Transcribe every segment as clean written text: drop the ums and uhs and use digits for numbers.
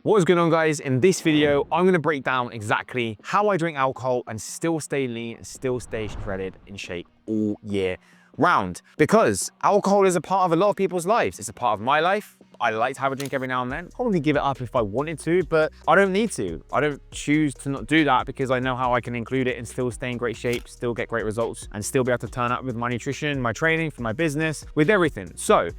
What is going on, guys? In this video, I'm going to break down exactly how I drink alcohol and still stay lean and still stay shredded in shape all year round. Because alcohol is a part of a lot of people's lives. It's a part of my life. I like to have a drink every now and then. Probably give it up if I wanted to, but I don't need to. I don't choose to not do that because I know how I can include it and still stay in great shape, still get great results, and still be able to turn up with my nutrition, my training, for my business, with everything. So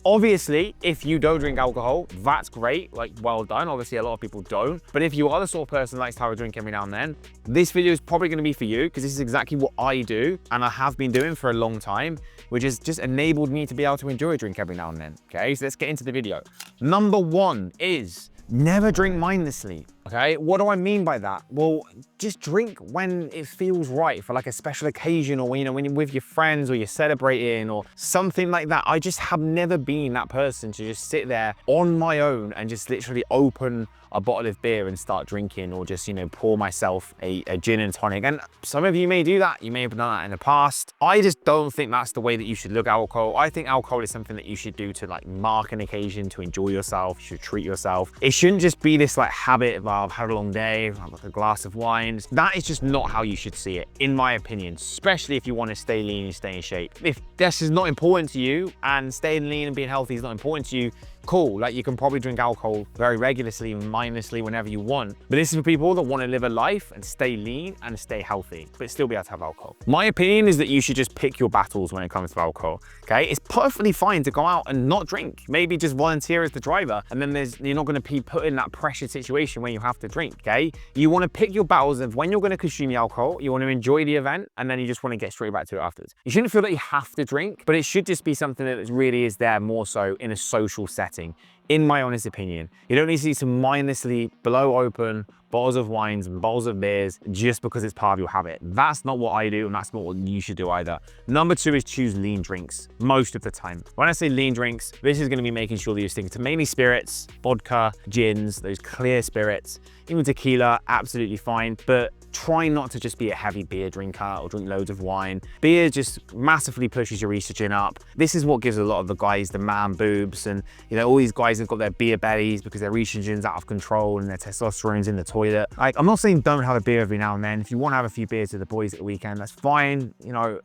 obviously, if you don't drink alcohol, that's great, like well done. Obviously, a lot of people don't. But if you are the sort of person that likes to have a drink every now and then, this video is probably gonna be for you because this is exactly what I do and I have been doing for a long time, which has just enabled me to be able to enjoy a drink every now and then. Okay, so let's get into the video. Number one is never drink mindlessly. Okay, what do I mean by that? Well, just drink when it feels right for like a special occasion, or when you're with your friends or you're celebrating or something like that. I just have never been that person to just sit there on my own and just literally open a bottle of beer and start drinking, or just, pour myself a gin and tonic. And some of you may do that. You may have done that in the past. I just don't think that's the way that you should look at alcohol. I think alcohol is something that you should do to like mark an occasion, to enjoy yourself. You should treat yourself. It shouldn't just be this like habit of, I've had a long day, I've had like a glass of wine. That is just not how you should see it, in my opinion, especially if you want to stay lean and stay in shape. If this is not important to you and staying lean and being healthy is not important to you, cool. Like, you can probably drink alcohol very regularly and mindlessly whenever you want. But this is for people that want to live a life and stay lean and stay healthy, but still be able to have alcohol. My opinion is that you should just pick your battles when it comes to alcohol. Okay, it's perfectly fine to go out and not drink. Maybe just volunteer as the driver, and then you're not going to be put in that pressured situation where you have to drink. Okay, you want to pick your battles of when you're going to consume the alcohol. You want to enjoy the event, and then you just want to get straight back to it afterwards. You shouldn't feel that you have to drink, but it should just be something that really is there more so in a social setting, in my honest opinion. You don't need to mindlessly blow open bottles of wines and bottles of beers just because it's part of your habit. That's not what I do, and that's not what you should do either. Number two is choose lean drinks most of the time. When I say lean drinks, this is going to be making sure that you're sticking to mainly spirits, vodka, gins, those clear spirits. Even tequila, absolutely fine, but try not to just be a heavy beer drinker or drink loads of wine. Beer just massively pushes your estrogen up. This is what gives a lot of the guys the man boobs, and all these guys have got their beer bellies because their estrogen's out of control and their testosterone's in the toilet. Like, I'm not saying don't have a beer every now and then. If you want to have a few beers with the boys at the weekend, that's fine,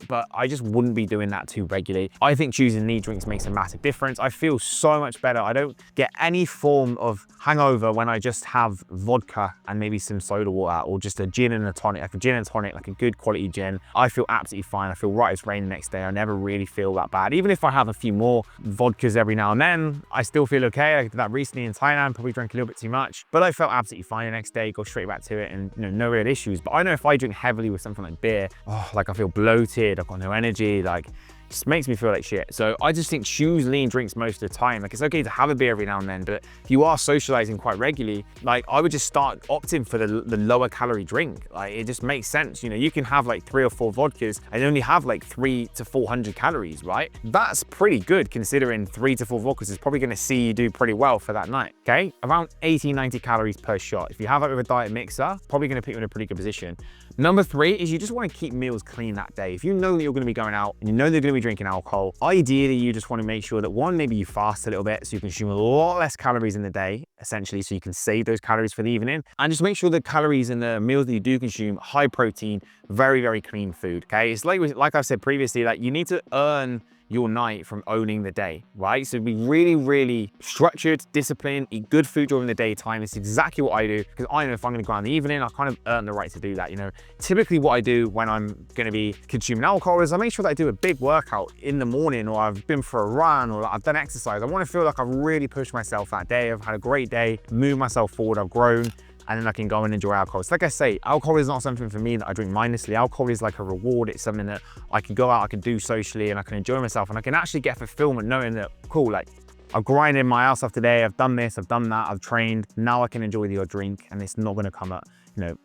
but I just wouldn't be doing that too regularly. I think choosing lean drinks makes a massive difference. I feel so much better. I don't get any form of hangover when I just have vodka and maybe some soda water, or just a gin and a tonic, like a gin and tonic, like a good quality gin. I feel absolutely fine. I feel right as rain the next day. I never really feel that bad. Even if I have a few more vodkas every now and then, I still feel okay. I did that recently in Thailand, probably drank a little bit too much, but I felt absolutely fine the next day, go straight back to it, and no real issues. But I know if I drink heavily with something like beer, like I feel bloated, I've got no energy, like just makes me feel like shit. So I just think choose lean drinks most of the time. Like, it's okay to have a beer every now and then, but if you are socializing quite regularly, like, I would just start opting for the lower calorie drink. Like, it just makes sense. You can have like 3 or 4 vodkas and only have like 300 to 400 calories, right? That's pretty good considering 3 to 4 vodkas is probably going to see you do pretty well for that night. Okay, around 80, 90 calories per shot. If you have it with a diet mixer, probably going to put you in a pretty good position. Number 3 is you just want to keep meals clean that day. If you know that you're going to be going out and you know they're going to be drinking alcohol, ideally you just want to make sure that, one, maybe you fast a little bit so you consume a lot less calories in the day, essentially, so you can save those calories for the evening, and just make sure the calories in the meals that you do consume, high protein, very, very clean food. Okay, it's like I've said previously, like, you need to earn your night from owning the day, right? So be really, really structured, disciplined, eat good food during the daytime. It's exactly what I do, because I know if I'm going to go out in the evening, I kind of earn the right to do that. Typically what I do when I'm going to be consuming alcohol is I make sure that I do a big workout in the morning, or I've been for a run, or I've done exercise. I want to feel like I've really pushed myself that day. I've had a great day, moved myself forward, I've grown, and then I can go and enjoy alcohol. So like I say, alcohol is not something for me that I drink mindlessly. Alcohol is like a reward. It's something that I can go out, I can do socially, and I can enjoy myself, and I can actually get fulfillment knowing that, cool, like, I've grinded my ass off today, I've done this, I've done that, I've trained. Now I can enjoy the odd drink, and it's not gonna come at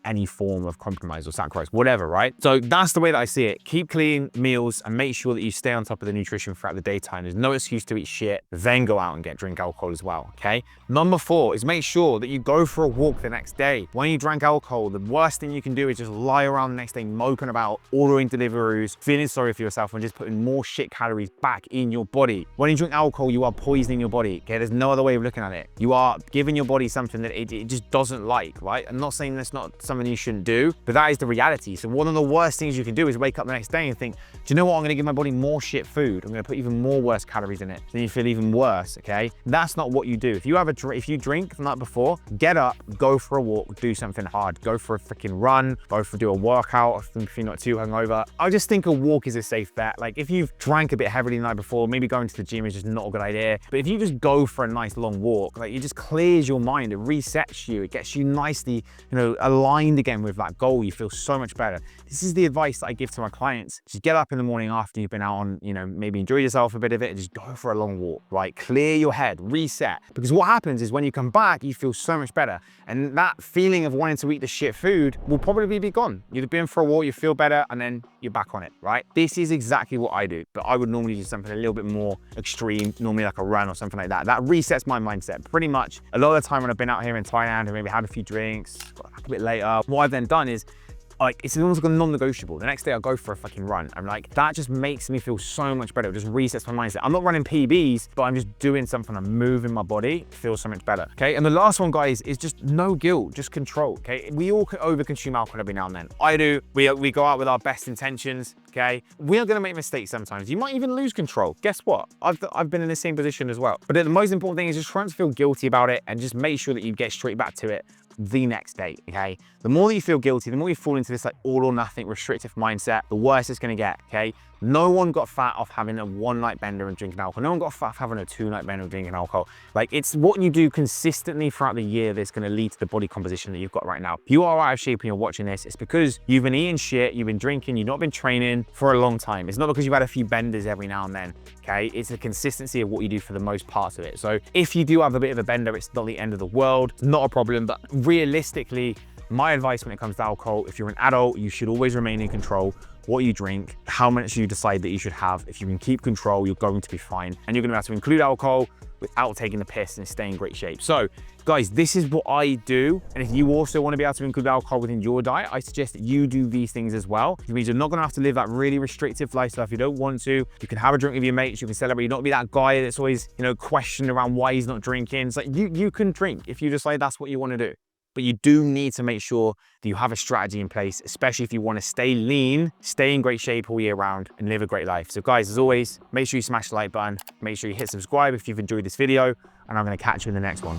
any form of compromise or sacrifice, whatever, right? So that's the way that I see it. Keep clean meals and make sure that you stay on top of the nutrition throughout the daytime. There's no excuse to eat shit, then go out and drink alcohol as well, okay? Number 4 is make sure that you go for a walk the next day. When you drank alcohol, the worst thing you can do is just lie around the next day moping about, ordering deliveries, feeling sorry for yourself and just putting more shit calories back in your body. When you drink alcohol, you are poisoning your body, okay? There's no other way of looking at it. You are giving your body something that it just doesn't like, right? I'm not saying that's not something you shouldn't do, but that is the reality. So one of the worst things you can do is wake up the next day and think, do you know what? I'm gonna give my body more shit food. I'm gonna put even more worse calories in it. Then you feel even worse, okay? That's not what you do. If you drink the night before, get up, go for a walk, do something hard. Go for a freaking run, do a workout if you're not too hungover. I just think a walk is a safe bet. Like if you've drank a bit heavily the night before, maybe going to the gym is just not a good idea. But if you just go for a nice long walk, like it just clears your mind, it resets you, it gets you nicely, aligned again with that goal. You feel so much better. This is the advice that I give to my clients. Just get up in the morning after you've been out on, maybe enjoy yourself a bit of it and just go for a long walk, right? Clear your head, reset. Because what happens is when you come back, you feel so much better. And that feeling of wanting to eat the shit food will probably be gone. You've been for a walk, you feel better, and then you're back on it, right? This is exactly what I do, but I would normally do something a little bit more extreme, normally like a run or something like that. That resets my mindset pretty much. A lot of the time when I've been out here in Thailand and maybe had a few drinks, got back a bit later, what I've then done is it's almost like a non-negotiable. The next day I'll go for a fucking run. I'm like, that just makes me feel so much better. It just resets my mindset. I'm not running PBs, but I'm just doing something. I'm moving my body. It feels so much better. Okay. And the last one, guys, is just no guilt, just control. Okay. We all can overconsume alcohol every now and then. I do. We go out with our best intentions. Okay. We are going to make mistakes sometimes. You might even lose control. Guess what? I've been in the same position as well. But the most important thing is just trying to feel guilty about it and just make sure that you get straight back to it the next day, okay? The more that you feel guilty, the more you fall into this like all or nothing restrictive mindset, the worse it's gonna get, okay? No one got fat off having a one-night bender and drinking alcohol. No one got fat off having a two-night bender and drinking alcohol. Like, it's what you do consistently throughout the year that's gonna lead to the body composition that you've got right now. If you are out of shape and you're watching this, it's because you've been eating shit, you've been drinking, you've not been training for a long time. It's not because you've had a few benders every now and then, okay? It's the consistency of what you do for the most part of it. So if you do have a bit of a bender, it's not the end of the world, not a problem, but realistically, my advice when it comes to alcohol, if you're an adult, you should always remain in control. What you drink, how much you decide that you should have. If you can keep control, you're going to be fine. And you're gonna have to include alcohol without taking the piss and stay in great shape. So guys, this is what I do. And if you also wanna be able to include alcohol within your diet, I suggest that you do these things as well. It means you're not gonna have to live that really restrictive lifestyle if you don't want to. You can have a drink with your mates, you can celebrate. You don't be that guy that's always, questioned around why he's not drinking. It's like you can drink if you decide that's what you wanna do. But you do need to make sure that you have a strategy in place, especially if you want to stay lean, stay in great shape all year round, and live a great life. So guys, as always, make sure you smash the like button, make sure you hit subscribe if you've enjoyed this video, and I'm going to catch you in the next one.